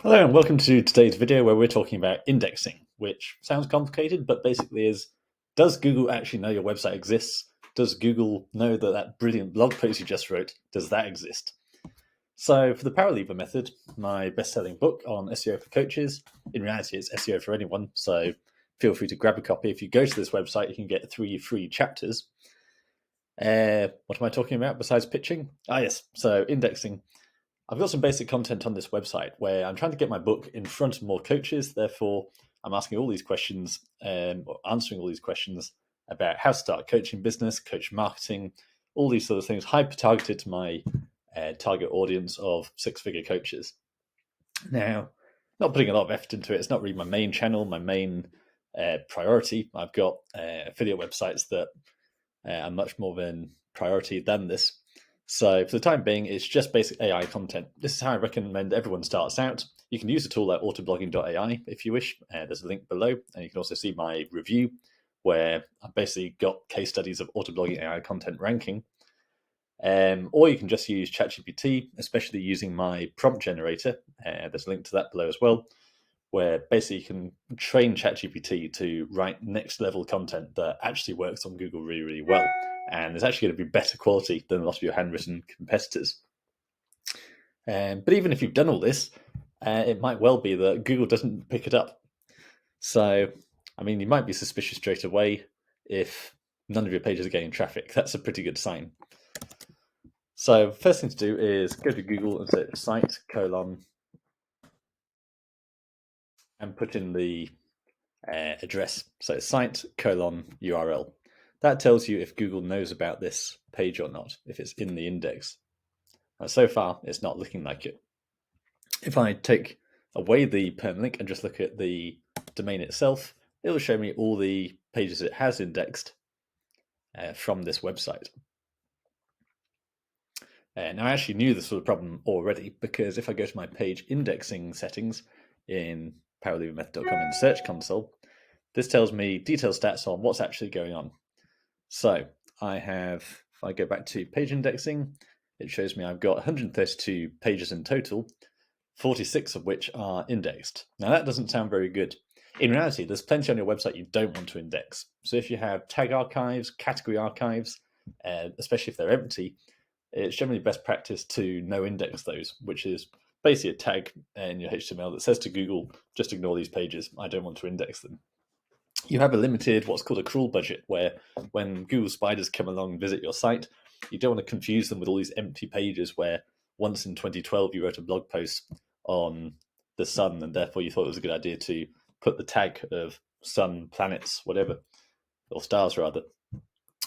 Hello and welcome to today's video where we're talking about indexing, which sounds complicated, but basically is, does Google actually know your website exists? Does Google know that that brilliant blog post you just wrote, does that exist? So for the Paraleaver method, my best-selling book on SEO for coaches, in reality it's SEO for anyone, so feel free to grab a copy. If you go to this website, you can get 3 free chapters. What am I talking about besides pitching? Yes, so indexing. I've got some basic content on this website where I'm trying to get my book in front of more coaches. Therefore, I'm asking all these questions, or answering all these questions about how to start a coaching business, coach marketing, all these sort of things, hyper-targeted to my target audience of 6-figure coaches. Now, not putting a lot of effort into it. It's not really my main channel, my main priority. I've got affiliate websites that are much more of a priority than this. So for the time being, it's just basic AI content. This is how I recommend everyone starts out. You can use a tool like autoblogging.ai if you wish. There's a link below, and you can also see my review where I've basically got case studies of autoblogging AI content ranking. Or you can just use ChatGPT, especially using my prompt generator. There's a link to that below as well, where basically you can train ChatGPT to write next level content that actually works on Google really, really well. And it's actually going to be better quality than a lot of your handwritten competitors. But even if you've done all this, it might well be that Google doesn't pick it up. So, I mean, you might be suspicious straight away if none of your pages are getting traffic. That's a pretty good sign. So, first thing to do is go to Google and search site : and put in the address. So site : URL. That tells you if Google knows about this page or not, if it's in the index. Now, so far, it's not looking like it. If I take away the permalink and just look at the domain itself, it'll show me all the pages it has indexed from this website. Now, I actually knew this was a problem already, because if I go to my page indexing settings in paraleavermethod.com in the Search Console, this tells me detailed stats on what's actually going on. So I have, if I go back to page indexing, it shows me I've got 132 pages in total, 46 of which are indexed. Now that doesn't sound very good. In reality, there's plenty on your website you don't want to index. So if you have tag archives, category archives, especially if they're empty, it's generally best practice to no index those, which is basically a tag in your HTML that says to Google, just ignore these pages, I don't want to index them. You have a limited, what's called a crawl budget, where when Google spiders come along and visit your site, you don't want to confuse them with all these empty pages where once in 2012 you wrote a blog post on the sun and therefore you thought it was a good idea to put the tag of sun, planets, whatever, or stars rather.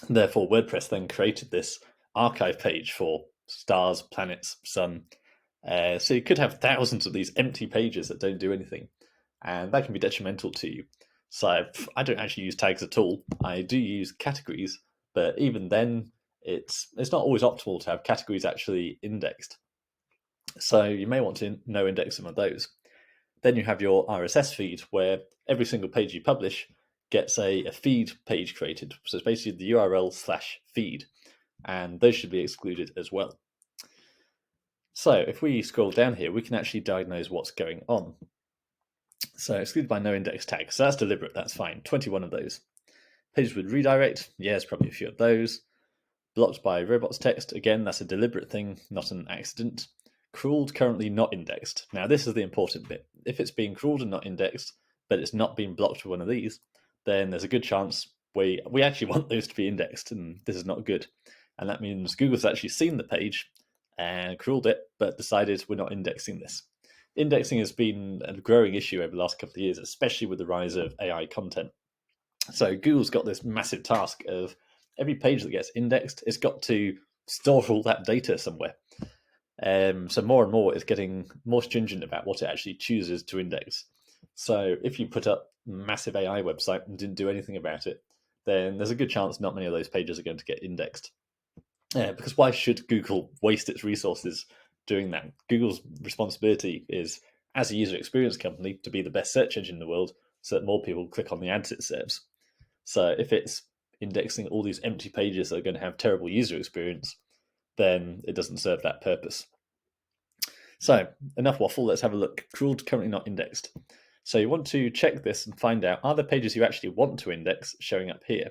Therefore, WordPress then created this archive page for stars, planets, sun. So you could have thousands of these empty pages that don't do anything, and that can be detrimental to you. So I don't actually use tags at all. I do use categories, but even then, it's not always optimal to have categories actually indexed. So you may want to no index some of those. Then you have your RSS feed, where every single page you publish gets a feed page created. So it's basically the URL/feed, and those should be excluded as well. So if we scroll down here, we can actually diagnose what's going on. So excluded by no index tag. So that's deliberate, that's fine. 21 of those. Pages with redirect, yeah, there's probably a few of those. Blocked by robots text, again, that's a deliberate thing, not an accident. Crawled, currently not indexed. Now this is the important bit. If it's being crawled and not indexed, but it's not being blocked with one of these, then there's a good chance we actually want those to be indexed, and this is not good. And that means Google's actually seen the page and crawled it, but decided we're not indexing this. Indexing has been a growing issue over the last couple of years, especially with the rise of AI content. So Google's got this massive task of every page that gets indexed, it's got to store all that data somewhere. So more and more it's getting more stringent about what it actually chooses to index. So if you put up a massive AI website and didn't do anything about it, then there's a good chance not many of those pages are going to get indexed. Because why should Google waste its resources doing that? Google's responsibility is, as a user experience company, to be the best search engine in the world so that more people click on the ads it serves. So if it's indexing all these empty pages that are going to have terrible user experience, then it doesn't serve that purpose. So enough waffle, let's have a look. Crawled, currently not indexed. So you want to check this and find out, are the pages you actually want to index showing up here?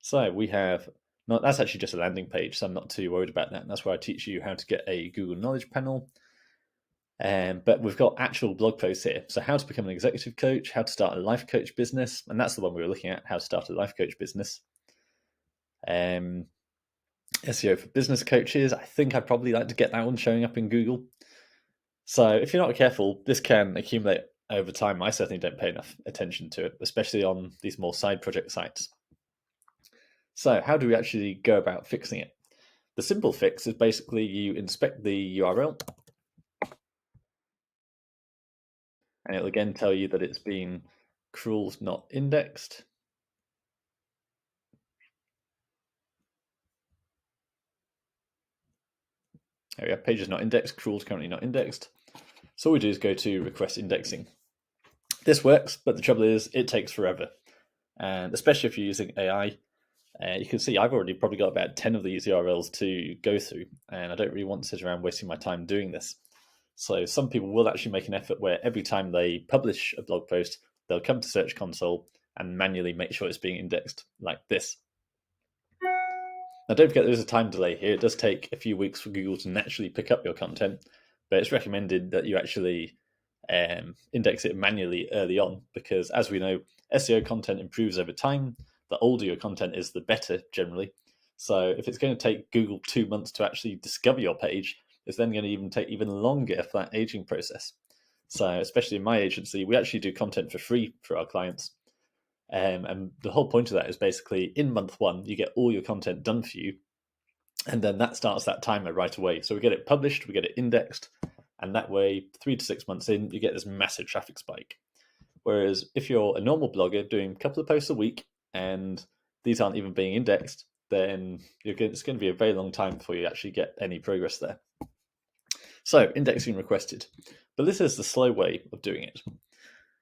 So we have, that's actually just a landing page, so I'm not too worried about that. And that's where I teach you how to get a Google Knowledge Panel. But we've got actual blog posts here. So how to become an executive coach, how to start a life coach business. And that's the one we were looking at, how to start a life coach business. SEO for business coaches. I think I'd probably like to get that one showing up in Google. So if you're not careful, this can accumulate over time. I certainly don't pay enough attention to it, especially on these more side project sites. So how do we actually go about fixing it? The simple fix is basically you inspect the URL, and it'll again tell you that it's been crawled, not indexed. There we have pages not indexed, crawled, currently not indexed. So all we do is go to request indexing. This works, but the trouble is it takes forever. And especially if you're using AI, you can see I've already probably got about 10 of these URLs to go through, and I don't really want to sit around wasting my time doing this. So some people will actually make an effort where every time they publish a blog post, they'll come to Search Console and manually make sure it's being indexed like this. Now, don't forget there's a time delay here. It does take a few weeks for Google to naturally pick up your content, but it's recommended that you actually index it manually early on, because as we know, SEO content improves over time. The older your content is, the better generally. So if it's going to take Google 2 months to actually discover your page, it's then going to take even longer for that aging process. So especially in my agency, we actually do content for free for our clients. And the whole point of that is basically in month 1, you get all your content done for you. And then that starts that timer right away. So we get it published, we get it indexed. And that way, 3 to 6 months in, you get this massive traffic spike. Whereas if you're a normal blogger doing a couple of posts a week and these aren't even being indexed, then it's going to be a very long time before you actually get any progress there. So indexing requested. But this is the slow way of doing it.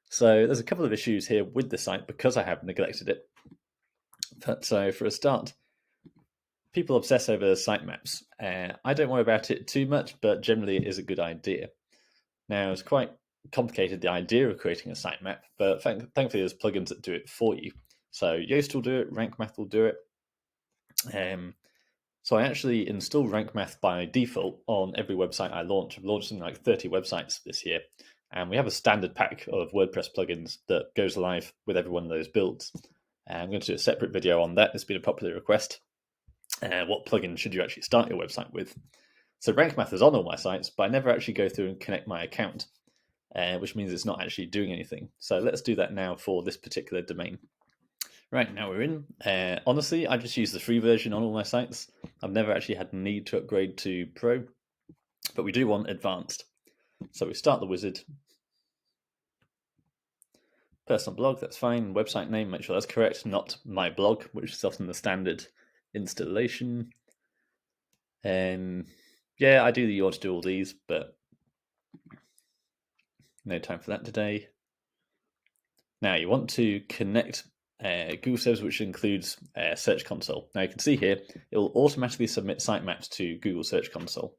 So there's a couple of issues here with the site because I have neglected it. But so for a start, people obsess over sitemaps. I don't worry about it too much, but generally it is a good idea. Now, it's quite complicated, the idea of creating a sitemap, but thankfully there's plugins that do it for you. So Yoast will do it, Rank Math will do it. So I actually install Rank Math by default on every website I launch. I've launched something like 30 websites this year, and we have a standard pack of WordPress plugins that goes live with every one of those builds. I'm going to do a separate video on that. It's been a popular request. What plugin should you actually start your website with? So Rank Math is on all my sites, but I never actually go through and connect my account, which means it's not actually doing anything. So let's do that now for this particular domain. Right, now we're in. Honestly, I just use the free version on all my sites. I've never actually had a need to upgrade to Pro, but we do want advanced. So we start the wizard. Personal blog, that's fine. Website name, make sure that's correct, not my blog, which is often the standard installation. Yeah, ideally you want to do all these, but no time for that today. Now you want to connect Google Service, which includes Search Console. Now you can see here, it will automatically submit sitemaps to Google Search Console.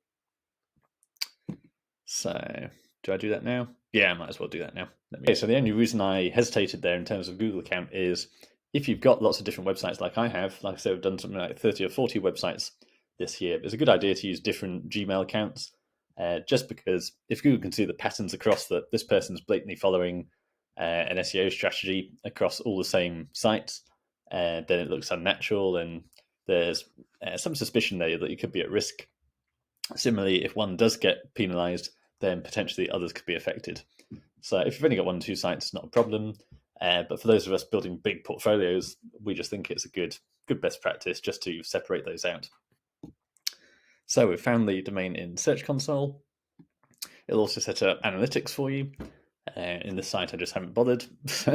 So do I do that now? Yeah, I might as well do that now. Okay, so the only reason I hesitated there in terms of Google account is if you've got lots of different websites like I have, like I said, I've done something like 30 or 40 websites this year, it's a good idea to use different Gmail accounts, just because if Google can see the patterns across that this person's blatantly following an SEO strategy across all the same sites, then it looks unnatural and there's some suspicion there that you could be at risk. Similarly, if one does get penalized, then potentially others could be affected. So if you've only got 1 or 2 sites, it's not a problem. But for those of us building big portfolios, we just think it's a good best practice just to separate those out. So we've found the domain in Search Console. It'll also set up analytics for you. In this site, I just haven't bothered. So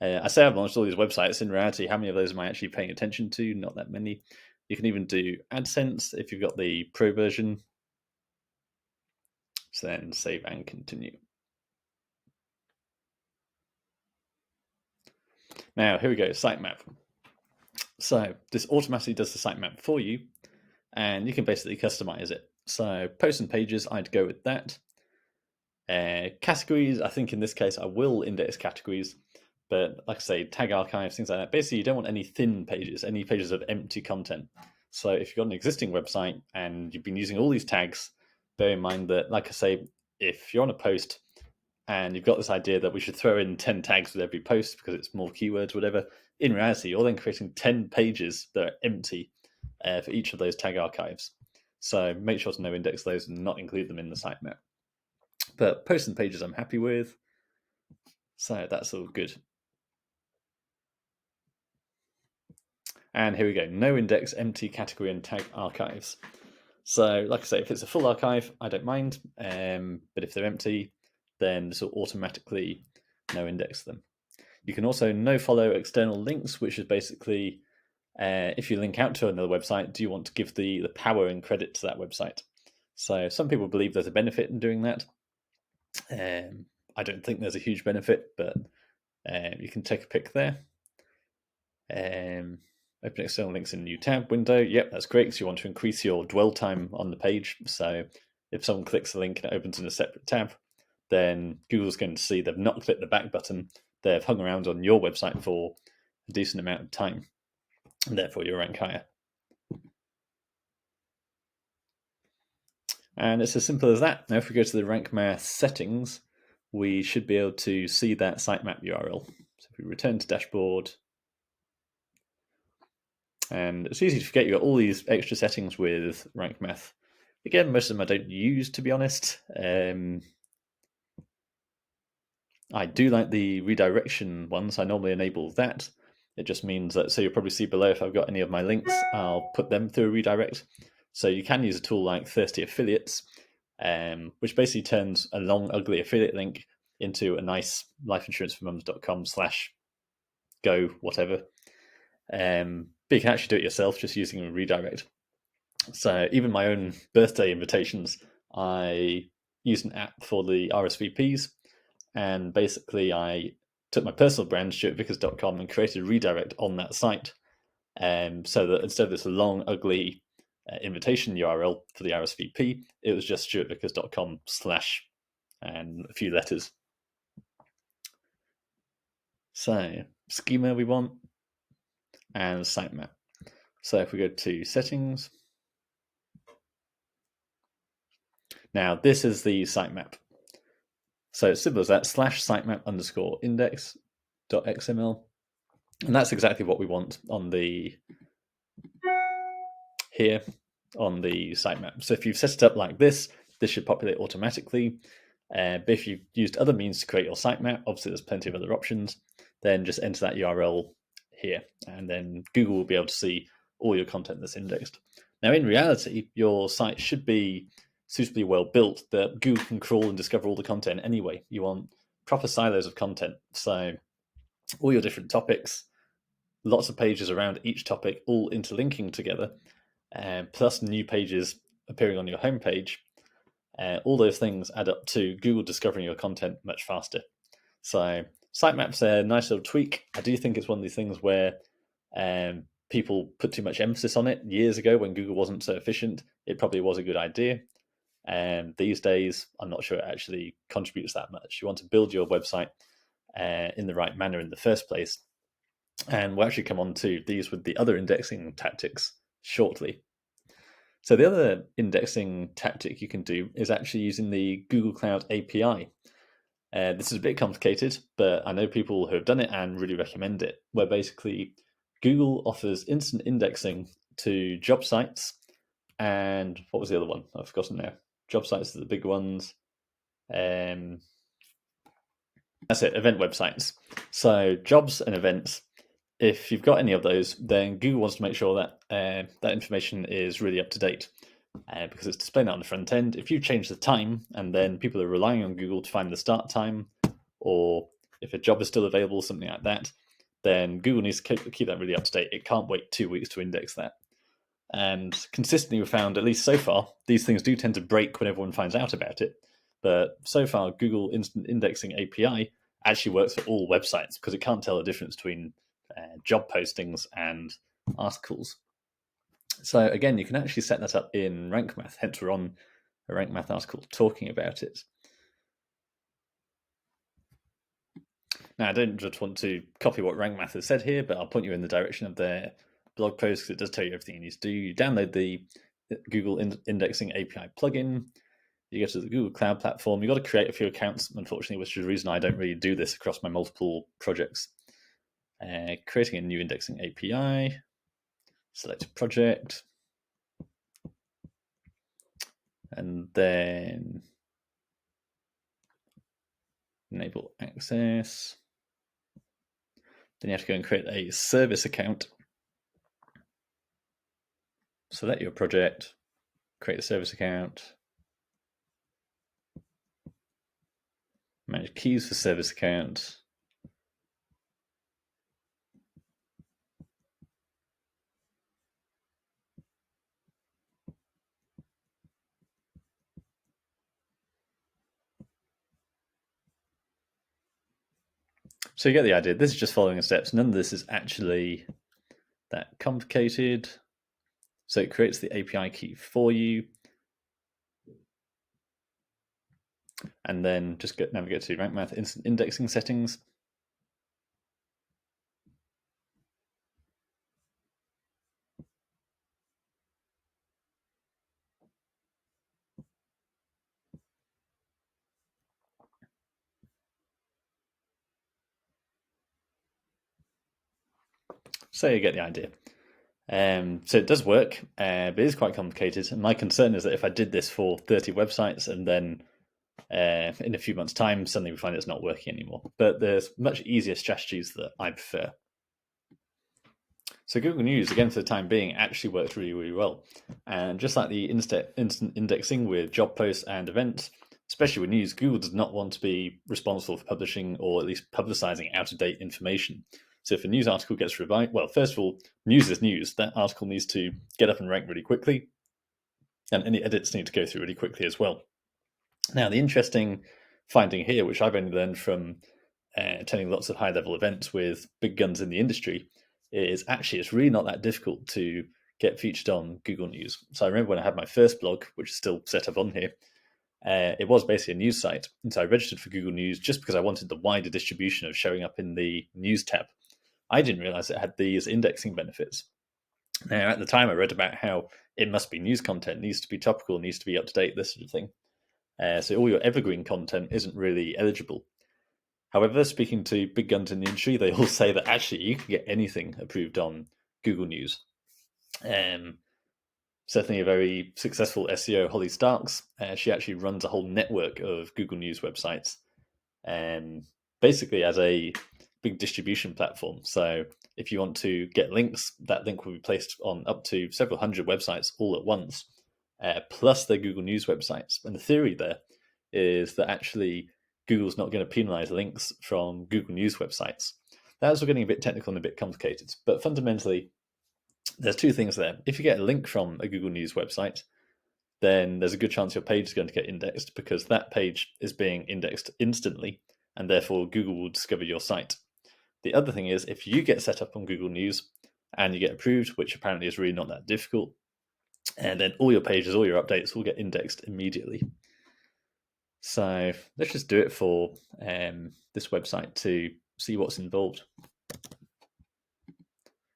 I say I've launched all these websites. In reality, how many of those am I actually paying attention to? Not that many. You can even do AdSense if you've got the Pro version. So then save and continue. Now, here we go, sitemap. So this automatically does the sitemap for you, and you can basically customize it. So posts and pages, I'd go with that. Categories, I think in this case I will index categories, but like I say, tag archives, things like that. Basically, you don't want any thin pages, any pages of empty content. So if you've got an existing website and you've been using all these tags, bear in mind that, like I say, if you're on a post and you've got this idea that we should throw in 10 tags with every post because it's more keywords, whatever, in reality, you're then creating 10 pages that are empty for each of those tag archives. So make sure to no index those and not include them in the sitemap. But posts and pages I'm happy with. So that's all good. And here we go. No index, empty category and tag archives. So like I say, if it's a full archive, I don't mind. But if they're empty, then this will automatically no index them. You can also no follow external links, which is basically if you link out to another website, do you want to give the power and credit to that website? So some people believe there's a benefit in doing that. I don't think there's a huge benefit, but you can take a pick there. Open external links in a new tab window. Yep, that's great because you want to increase your dwell time on the page. So if someone clicks the link and it opens in a separate tab, then Google's going to see they've not clicked the back button. They've hung around on your website for a decent amount of time, and therefore you'll rank higher. And it's as simple as that. Now, if we go to the rank math settings, we should be able to see that sitemap URL. So if we return to dashboard, and it's easy to forget you've got all these extra settings with rank math. Again, most of them I don't use, to be honest. I do like the redirection ones. I normally enable that. It just means that, so you'll probably see below if I've got any of my links, I'll put them through a redirect. So you can use a tool like Thirsty Affiliates, which basically turns a long, ugly affiliate link into a nice lifeinsuranceformums.com/go whatever. But you can actually do it yourself just using a redirect. So even my own birthday invitations, I used an app for the RSVPs, and basically I took my personal brand, stuartvickers.com, and created a redirect on that site, so that instead of this long, ugly invitation URL for the RSVP, it was just stuartvickers.com/ and a few letters. So schema we want, and sitemap. So if we go to settings, now this is the sitemap. So it's simple as that, /sitemap_index.xml. And that's exactly what we want on the here on the sitemap. So if you've set it up like this should populate automatically. But if you've used other means to create your sitemap, obviously there's plenty of other options, then just enter that URL here, and then Google will be able to see all your content that's indexed. Now, in reality, your site should be suitably well built that Google can crawl and discover all the content anyway. You want proper silos of content. So all your different topics, lots of pages around each topic, all interlinking together, plus new pages appearing on your homepage. All those things add up to Google discovering your content much faster. So sitemap's a nice little tweak. I do think it's one of these things where people put too much emphasis on it. Years ago, when Google wasn't so efficient, it probably was a good idea. And these days, I'm not sure it actually contributes that much. You want to build your website in the right manner in the first place. And we'll actually come on to these with the other indexing tactics shortly. So the other indexing tactic you can do is actually using the Google Cloud API. This is a bit complicated, but I know people who have done it and really recommend it, where basically Google offers instant indexing to job sites, and what was the other one? I've forgotten now. Job sites are the big ones. That's it, event websites. So jobs and events, if you've got any of those, then Google wants to make sure that that information is really up to date, because it's displaying that on the front end. If you change the time and then people are relying on Google to find the start time, or if a job is still available, something like that, then Google needs to keep that really up to date. It can't wait 2 weeks to index that. And consistently, we've found, at least so far, these things do tend to break when everyone finds out about it. But so far, Google Instant Indexing API actually works for all websites because it can't tell the difference between job postings and articles. So again, you can actually set that up in Rank Math, hence we're on a Rank Math article talking about it. Now, I don't just want to copy what Rank Math has said here, but I'll point you in the direction of their blog post because it does tell you everything you need to do. You download the Google Indexing API plugin. You go to the Google Cloud Platform. You've got to create a few accounts, unfortunately, which is the reason I don't really do this across my multiple projects. Creating a new indexing API, select a project, and then enable access. Then you have to go and create a service account. Select your project, create a service account, manage keys for service account. So you get the idea. This is just following the steps. None of this is actually that complicated. So it creates the API key for you. And then just navigate to Rank Math Instant Indexing settings. So you get the idea. So it does work, but it is quite complicated. And my concern is that if I did this for 30 websites and then in a few months' time, suddenly we find it's not working anymore. But there's much easier strategies that I prefer. So Google News, again, for the time being, actually works really, really well. And just like the instant indexing with job posts and events, especially with news, Google does not want to be responsible for publishing or at least publicizing out-of-date information. So if a news article gets revised, well, first of all, news is news. That article needs to get up and rank really quickly, and any edits need to go through really quickly as well. Now, the interesting finding here, which I've only learned from attending lots of high-level events with big guns in the industry, is actually it's really not that difficult to get featured on Google News. So I remember when I had my first blog, which is still set up on here, it was basically a news site. And so I registered for Google News just because I wanted the wider distribution of showing up in the news tab. I didn't realize it had these indexing benefits. Now, at the time, I read about how it must be news content, needs to be topical, needs to be up to date, this sort of thing. So all your evergreen content isn't really eligible. However, speaking to big guns in the industry, they all say that actually you can get anything approved on Google News. Certainly a very successful SEO, Holly Starks, she actually runs a whole network of Google News websites, basically as a big distribution platform. So if you want to get links, that link will be placed on up to several hundred websites all at once, plus their Google News websites. And the theory there is that actually Google's not going to penalize links from Google News websites. That's getting a bit technical and a bit complicated, but fundamentally, there's two things there. If you get a link from a Google News website, then there's a good chance your page is going to get indexed because that page is being indexed instantly, and therefore Google will discover your site. The other thing is, if you get set up on Google News and you get approved, which apparently is really not that difficult, and then all your pages, all your updates will get indexed immediately. So let's just do it for this website to see what's involved.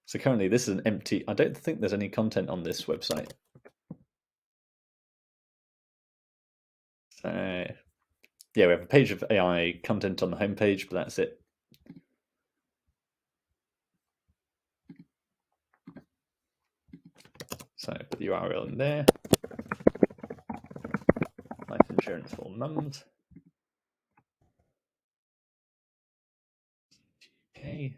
So currently this is an empty, I don't think there's any content on this website. So yeah, we have a page of AI content on the homepage, but that's it. So put the URL in there. Life insurance for mums. Okay.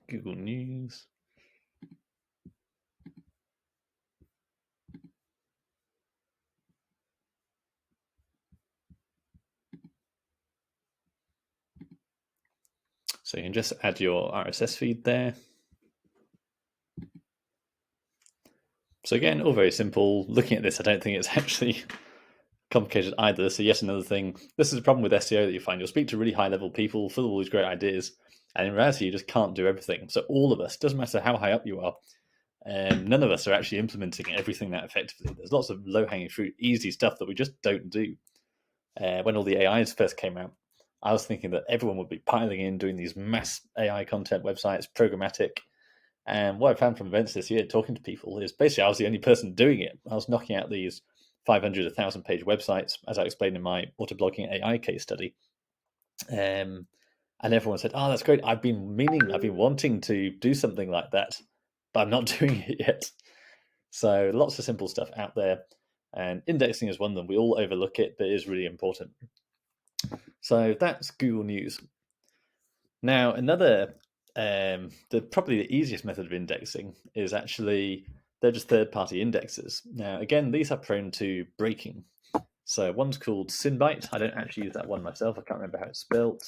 Google News. So you can just add your RSS feed there. So again, all very simple. Looking at this, I don't think it's actually complicated either. So yet another thing. This is a problem with SEO that you find. You'll speak to really high-level people full of all these great ideas, and in reality, you just can't do everything. So all of us, doesn't matter how high up you are, none of us are actually implementing everything that effectively. There's lots of low-hanging fruit, easy stuff that we just don't do. When all the AIs first came out, I was thinking that everyone would be piling in, doing these mass AI content websites, programmatic. And what I found from events this year, talking to people, is basically I was the only person doing it. I was knocking out these 500, 1,000 page websites, as I explained in my autoblogging AI case study. And everyone said, "Oh, that's great. I've been wanting to do something like that, but I'm not doing it yet." So lots of simple stuff out there. And indexing is one of them. We all overlook it, but it is really important. So that's Google News. Now, another, probably the easiest method of indexing is actually, they're just third-party indexes. Now, again, these are prone to breaking. So one's called SinBite. I don't actually use that one myself. I can't remember how it's spelled.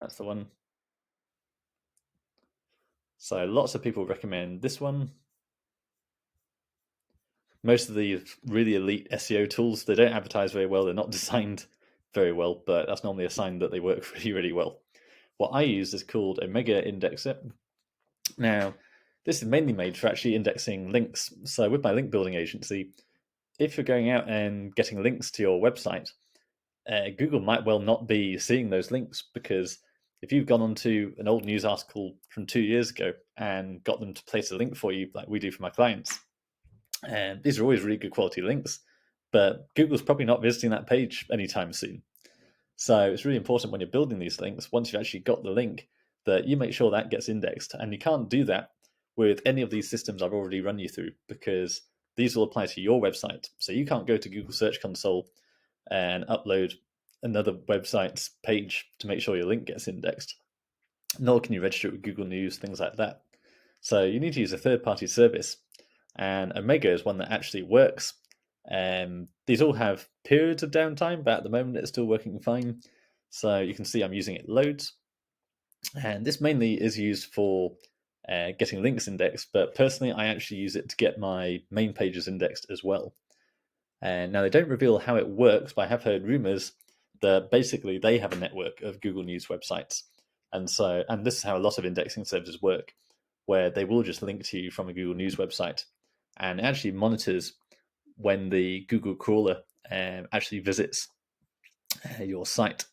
That's the one. So lots of people recommend this one. Most of the really elite SEO tools, they don't advertise very well. They're not designed very well, but that's normally a sign that they work really, really well. What I use is called Omega Indexer. Now, this is mainly made for actually indexing links. So with my link building agency, if you're going out and getting links to your website, Google might well not be seeing those links, because if you've gone onto an old news article from 2 years ago and got them to place a link for you, like we do for my clients, and these are always really good quality links, but Google's probably not visiting that page anytime soon. So it's really important when you're building these links, once you've actually got the link, that you make sure that gets indexed. And you can't do that with any of these systems I've already run you through, because these will apply to your website. So you can't go to Google Search Console and upload another website's page to make sure your link gets indexed. Nor can you register it with Google News, things like that. So you need to use a third-party service. And Omega is one that actually works. These all have periods of downtime, but at the moment it's still working fine. So you can see I'm using it loads. And this mainly is used for getting links indexed, but personally I actually use it to get my main pages indexed as well. And now they don't reveal how it works, but I have heard rumors that basically they have a network of Google News websites. And this is how a lot of indexing services work, where they will just link to you from a Google News website, and it actually monitors when the Google crawler actually visits your site.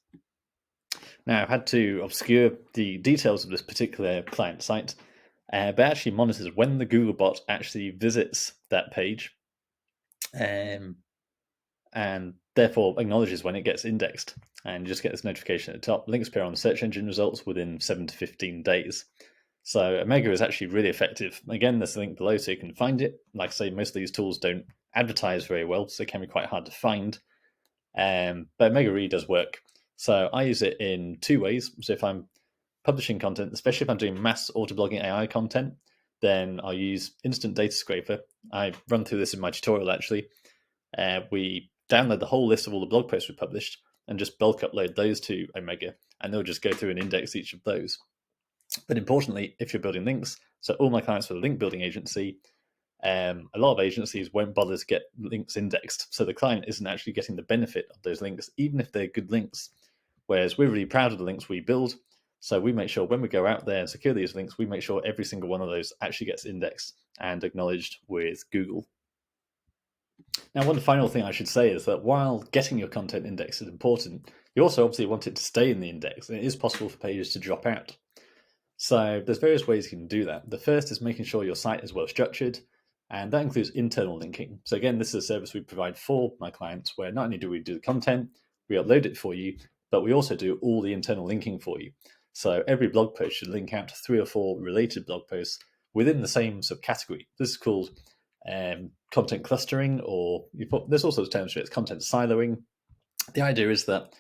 Now, I've had to obscure the details of this particular client site, but it actually monitors when the Google bot actually visits that page, and therefore acknowledges when it gets indexed. And you just get this notification at the top. Links appear on the search engine results within 7 to 15 days. So Omega is actually really effective. Again, there's a link below so you can find it. Like I say, most of these tools don't advertise very well, so it can be quite hard to find. But Omega really does work. So I use it in two ways. So if I'm publishing content, especially if I'm doing mass autoblogging AI content, then I'll use Instant Data Scraper. I run through this in my tutorial, actually. We download the whole list of all the blog posts we published and just bulk upload those to Omega, and they'll just go through and index each of those. But importantly, if you're building links, so all my clients for the link building agency, a lot of agencies won't bother to get links indexed. So the client isn't actually getting the benefit of those links, even if they're good links. Whereas we're really proud of the links we build. So we make sure when we go out there and secure these links, we make sure every single one of those actually gets indexed and acknowledged with Google. Now, one final thing I should say is that while getting your content indexed is important, you also obviously want it to stay in the index. And it is possible for pages to drop out. So there's various ways you can do that. The first is making sure your site is well structured, and that includes internal linking. So again, this is a service we provide for my clients, where not only do we do the content, we upload it for you, but we also do all the internal linking for you. So every blog post should link out to 3 or 4 related blog posts within the same subcategory. This is called content clustering, or there's all sorts of terms for it. It's content siloing. The idea is that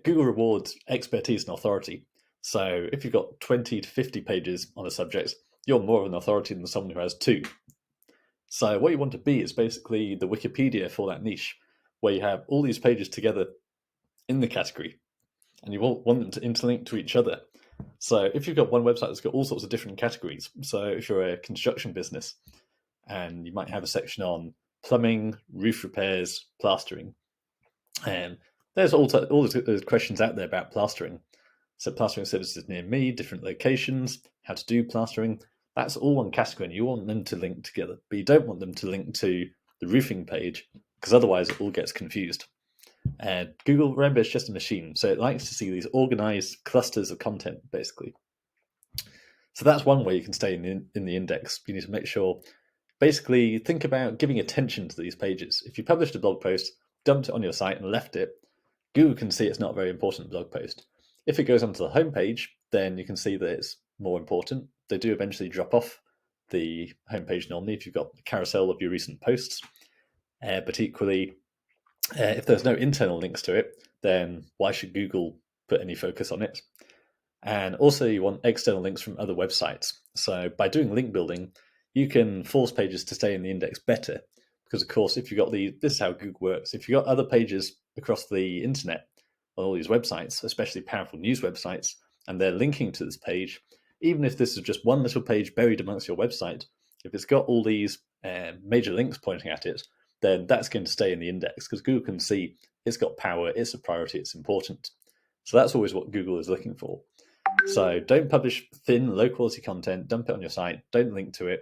Google rewards expertise and authority. So if you've got 20 to 50 pages on a subject, you're more of an authority than someone who has 2. So what you want to be is basically the Wikipedia for that niche, where you have all these pages together in the category, and you want them to interlink to each other. So if you've got one website that's got all sorts of different categories, so if you're a construction business and you might have a section on plumbing, roof repairs, plastering, and there's all those questions out there about plastering. So plastering services near me, different locations, how to do plastering. That's all one category, and you want them to link together, but you don't want them to link to the roofing page because otherwise it all gets confused. And Google, remember, it's just a machine, so it likes to see these organized clusters of content, basically. So that's one way you can stay in the index. You need to make sure, basically, think about giving attention to these pages. If you published a blog post, dumped it on your site and left it, Google can see it's not a very important blog post. If it goes onto the homepage, then you can see that it's more important. They do eventually drop off the homepage normally if you've got a carousel of your recent posts. But equally, if there's no internal links to it, then why should Google put any focus on it? And also you want external links from other websites. So by doing link building, you can force pages to stay in the index better. Because of course, if you've got this is how Google works. If you've got other pages across the internet on all these websites, especially powerful news websites, and they're linking to this page, even if this is just one little page buried amongst your website, if it's got all these major links pointing at it, then that's going to stay in the index because Google can see it's got power, it's a priority, it's important. So that's always what Google is looking for. So don't publish thin, low-quality content, dump it on your site, don't link to it,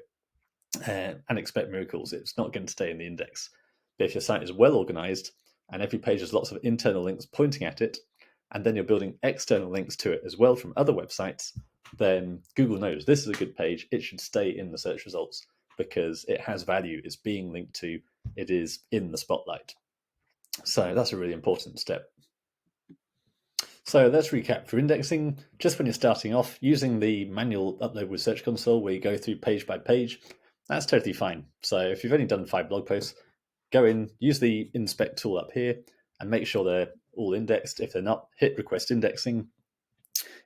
and expect miracles. It's not going to stay in the index. But if your site is well organized and every page has lots of internal links pointing at it, and then you're building external links to it as well from other websites, then Google knows this is a good page. It should stay in the search results because it has value. It's being linked to. It is in the spotlight. So that's a really important step. So let's recap. For indexing, just when you're starting off, using the manual upload with Search Console where you go through page by page, that's totally fine. So if you've only done 5 blog posts, go in, use the inspect tool up here, and make sure they're all indexed. If they're not, hit request indexing.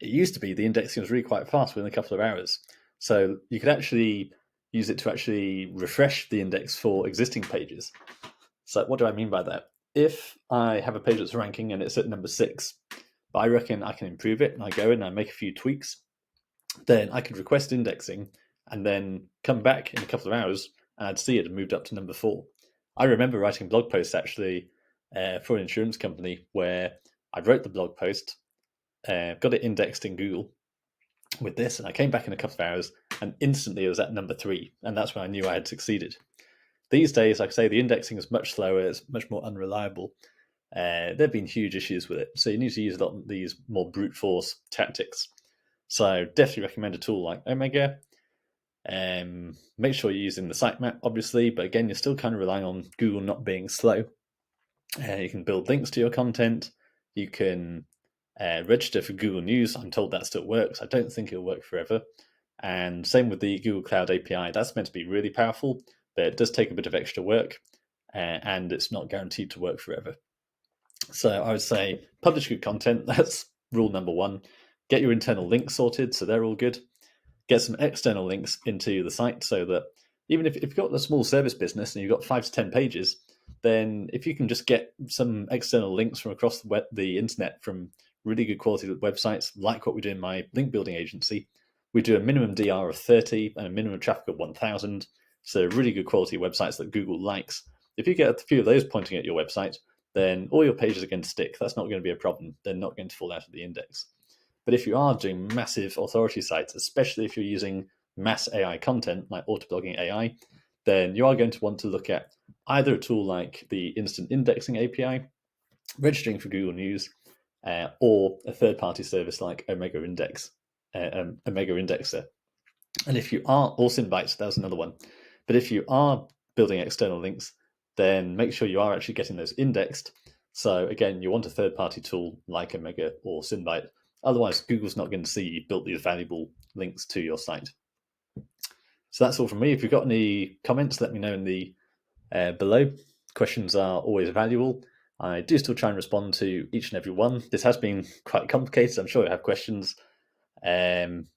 It used to be the indexing was really quite fast within a couple of hours. So you could actually use it to actually refresh the index for existing pages. So what do I mean by that? If I have a page that's ranking and it's at number 6, but I reckon I can improve it, and I go in and I make a few tweaks, then I could request indexing and then come back in a couple of hours and I'd see it had moved up to number 4. I remember writing blog posts actually for an insurance company where I wrote the blog post, got it indexed in Google with this, and I came back in a couple of hours and instantly it was at number 3, and that's when I knew I had succeeded. These days, like I say, the indexing is much slower, it's much more unreliable. There have been huge issues with it, so you need to use a lot of these more brute force tactics. So definitely recommend a tool like Omega. Make sure you're using the sitemap, obviously, but again, you're still kind of relying on Google not being slow. You can build links to your content. You can register for Google News. I'm told that still works. I don't think it'll work forever. And same with the Google Cloud API. That's meant to be really powerful, but it does take a bit of extra work, and it's not guaranteed to work forever. So I would say publish good content. That's rule number 1. Get your internal links sorted so they're all good. Get some external links into the site so that even if you've got a small service business and you've got 5 to 10 pages, then if you can just get some external links from across the internet from really good quality websites, like what we do in my link building agency, we do a minimum DR of 30 and a minimum traffic of 1,000. So really good quality websites that Google likes. If you get a few of those pointing at your website, then all your pages are going to stick. That's not going to be a problem. They're not going to fall out of the index. But if you are doing massive authority sites, especially if you're using mass AI content like autoblogging AI, then you are going to want to look at either a tool like the Instant Indexing API, registering for Google News, or a third-party service like Omega Indexer. And if you are, or SinBite, that was another one. But if you are building external links, then make sure you are actually getting those indexed. So again, you want a third-party tool like Omega or SinBite. Otherwise, Google's not going to see you built these valuable links to your site. So that's all from me. If you've got any comments, let me know in the below. Questions are always valuable. I do still try and respond to each and every one. This has been quite complicated. I'm sure you have questions. And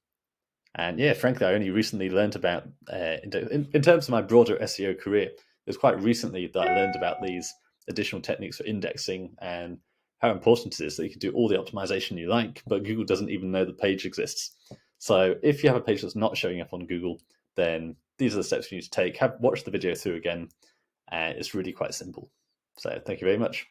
yeah, frankly, I only recently learned about, in terms of my broader SEO career, it was quite recently that I learned about these additional techniques for indexing and how important it is that you can do all the optimization you like, but Google doesn't even know the page exists. So if you have a page that's not showing up on Google, then these are the steps you need to take. Watch the video through again. It's really quite simple. So thank you very much.